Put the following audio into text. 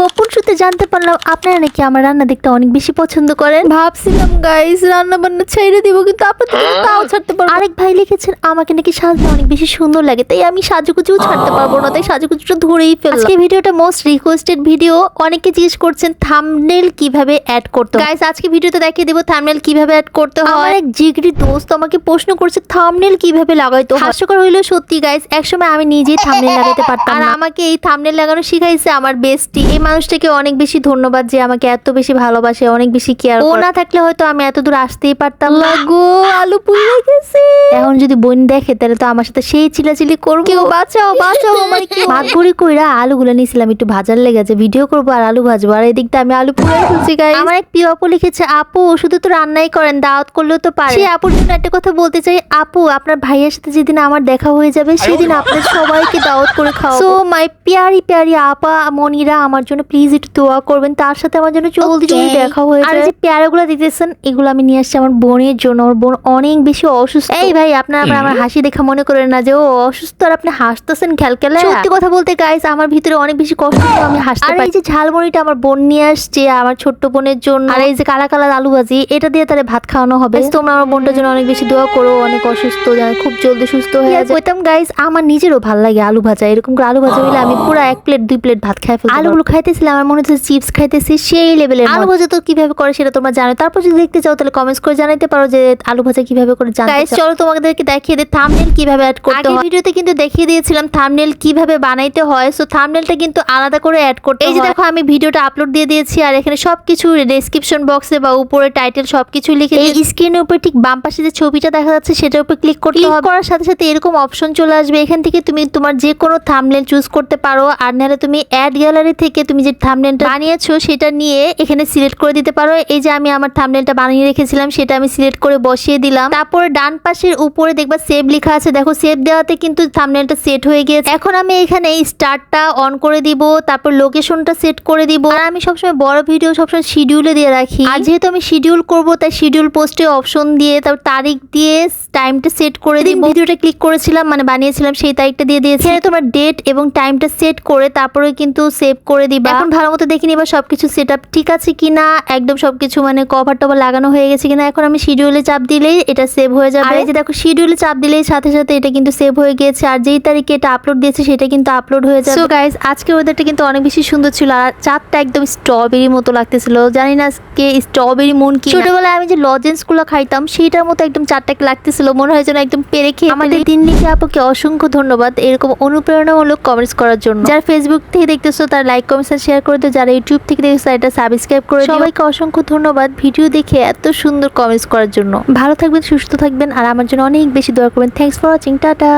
গোপন সূত্রে জানতে পারলাম আপনারা নাকি আমার রান্না দেখতে অনেক বেশি পছন্দ করেন। ভাবছিলাম গাইস রান্না বান্না ছেড়ে দিব, কিন্তু আপনাদের তাও ছাড়তে পারবো। আরেক ভাই লিখেছেন আমাকে নাকি সাজতে অনেক বেশি সুন্দর লাগে, তাই আমি সাজুগুজুও ছাড়তে পারবো না, তাই সাজুগুজুটা ধরেই ফেললাম। আজকে ভিডিওটা মোস্ট রিকোয়েস্টেড ভিডিও। অনেকে জিজ্ঞেস করছেন থাম্বনেল কিভাবে অ্যাড করতে হয়। গাইস আজকে ভিডিওতে দেখিয়ে দেব থাম্বনেল কিভাবে অ্যাড করতে হয়। আমার এক জিগরি দোস্ত আমাকে প্রশ্ন করছে থাম্বনেল কিভাবে লাগাইতে হয়। হাস্যকর হইলেও সত্যি গাইস, একসময় আমি নিজেই থাম্বনেল লাগাইতে পারতাম না, আর আমাকে এই থাম্বনেল লাগানো শিখাইছে আমার বেস্টি। এই মানুষটাকে অনেক বেশি ধন্যবাদ যে আমাকে এত বেশি ভালোবাসে, অনেক বেশি কেয়ার করে। ও না থাকলে হয়তো আমি এত দূর আসতেই পারতাম না। গো আলু পুড়ে গেছে। এখন যদি বোন দেখে তাহলে তো আমার সাথে সেই চিলাচিলি করবে, কেউ বাঁচাও বাঁচাও আমার। কি ভাত গুঁড়ি কইরা আলুগুলো নিয়েছিলাম একটু ভাজার লেগেছে, ভিডিও করবো আর আলু ভাজবো, আর এদিকটা আমি আলু পুড়ে ফেলছি গাইস। আমার এক প্রিয় আপু লিখেছে আপু শুধু তো রান্নাই করেন, দাওয়াত করলেও তো পারে। সেই আপুর জন্য একটা কথা বলতে চাই, আপু আপনার ভাইয়ের সাথে যেদিন আমার দেখা হয়ে যাবে সেদিন আপনাদের সবাইকে দাওয়াত করে খাওয়াবো। সো মাই প্যারি প্যারি আপা মনিরা আমার জন্য প্লিজ একটু দোয়া করবেন, তার সাথে আমার জন্য জলদি জলদি দেখা হয়ে যায়। আর যে পেয়ারাগুলো দিতেছেন এগুলো আমি নিয়ে আসছি আমার বোনের জন্য, ওর বোন অনেক বেশি অসুস্থ। এই ভাই আপনারা আমার হাসি দেখা মনে করেন না যে ও অসুস্থ আর আপনি হাসতেছেন খেলখেলে। সত্যি কথা বলতে গাইস আমার ভিতরে অনেক বেশি কষ্ট, আমি হাসতে পারি। আর এই যে ঝালমুড়িটা আমার বোন নিয়ে আসছে আমার ছোট্ট বোনের জন্য, আর এই যে কালা কালা আলু ভাজি এটা দিয়ে তারে ভাত খাওয়ানো হবে। তোমরা আমার বোনটার জন্য অনেক বেশি দোয়া করো, অনেক অসুস্থ, যেন খুব জলদি সুস্থ হয়ে যায়। কইতাম গাইস আমার নিজেরও ভালো লাগে আলু ভাজা, এরকম করে আলু ভাজা হইলে আমি পুরো 1 প্লেট 2 প্লেট ভাত খাই ফেলতাম। আলুগুলো খাইতেছিলাম আমার মনে হচ্ছে চিপস খাইতেছি, সেই লেভেলের। আলু ভাজা তো কিভাবে করে সেটা তোমরা জানো, তারপর যদি দেখতে চাও তাহলে কমেন্টস করে জানাতে পারো যে আলু ভাজা কিভাবে করে জানতে চাও। গাইস চলো তোমাদেরকে দেখিয়ে দিই থাম্বনেল কিভাবে অ্যাড করতে হয়। আগের ভিডিওতে কিন্তু দেখিয়ে দিয়েছিলাম থাম্বনেল কিভাবে বানাইতে হয়, সো থাম্বনেলটা কিন্তু আলাদা করে অ্যাড করতে হয়। এই যে দেখো আমি ভিডিওটা আপলোড দিয়ে দিয়েছি, আর এখানে সবকিছু ডেসক্রিপশন বক্সে বা উপরে টাইটেল সবকিছু লিখে এই স্ক্রিনের উপরে ঠিক বাম পাশে যে ছবিটা দেখা যাচ্ছে সেটার উপর ক্লিক করতে হবে। করার সাথে সাথে এরকম অপশন চলে আসবে, এখান থেকে তুমি তোমার যে কোনো থাম্বনেল চুজ করতে পারো, আর নাহলে তুমি অ্যাড গ্যালারি থেকে তুমি যে থাম্বনেলটা বানিয়েছো সেটা নিয়ে এখানে সিলেক্ট করে দিতে পারো। এই যে আমি আমার থাম্বনেলটা বানিয়ে রেখেছিলাম সেটা আমি সিলেক্ট করে বসিয়ে দিলাম। তারপরে ডান পাশের উপরে দেখবা সেভ লেখা আছে, দেখো সেভ দেওয়াতে কিন্তু থাম্বনেলটা সেট হয়ে গিয়েছে। এখন আমি এখানে স্টার্টটা অন করে দিব, তারপর লোকেশনটা সেট করে দিব। আর আমি সবসময় বড় ভিডিও সবসময় শিডিউলে দিয়ে রাখি, আর যেহেতু আমি শিডিউল করব তাই শিডিউল পোস্টে অপশন দিয়ে তারপর তারিখ দিয়ে টাইমটা সেট করে দিই। ভিডিওটা ক্লিক করেছিলাম মানে বানিয়েছিলাম সেই তারিখটা দিয়ে দিয়েছি। এখানে তোমার ডেট এবং টাইমটা সেট করে তারপরে কিন্তু সেভ করে দিবা। এখন ভালো মতো দেখে নিবা সবকিছু সেটআপ ঠিক আছে কিনা, একদম সবকিছু মানে কভার টভার লাগানো হয়ে গেছে কিনা। এখন আমি শিডিউলে চাপ দিলেই এটা সেভ হয়ে যাবে। আর এই যে দেখো শিডিউলে চাপ দিলেই সাথে সাথে এটা কিন্তু সেভ হয়ে গিয়েছে, আর যেই তারিখে এটা আপলোড দিয়েছে সেটা কিন্তু আপলোড হয়ে যাবে। সো গাইস আজকে ওয়েদারটা কিন্তু অনেক বেশি সুন্দর ছিল, আর চাঁদটা একদম স্ট্রবেরি মতো লাগতেছিল। জানি না আজকে স্ট্রবেরি মুন কি। ছোটবেলায় আমি যে লজেন্স গুলো খাইতাম সেটার মতো একদম চাঁদটাকে লাগতেছিল, মনে হয় যেন একদম পেরে খেয়ে। আমাদের তিন্নিকে আপুকে অসংখ্য ধন্যবাদ এরকম অনুপ্রেরণামূলক কমেন্টস করার জন্য। যারা ফেসবুক থেকে দেখতেছো তারা লাইক কমেন্টস আর শেয়ার করে দিও, যারা ইউটিউব থেকে দেখতেছো এটা সাবস্ক্রাইব করে দিও। সবাইকে অসংখ্য ধন্যবাদ ভিডিও দেখে এত সুন্দর কমেন্টস করার জন্য। ভালো থাকবেন, সুস্থ থাকবেন, আর আমার জন্য অনেক বেশি দোয়া করবেন। Thanks for watching, tata.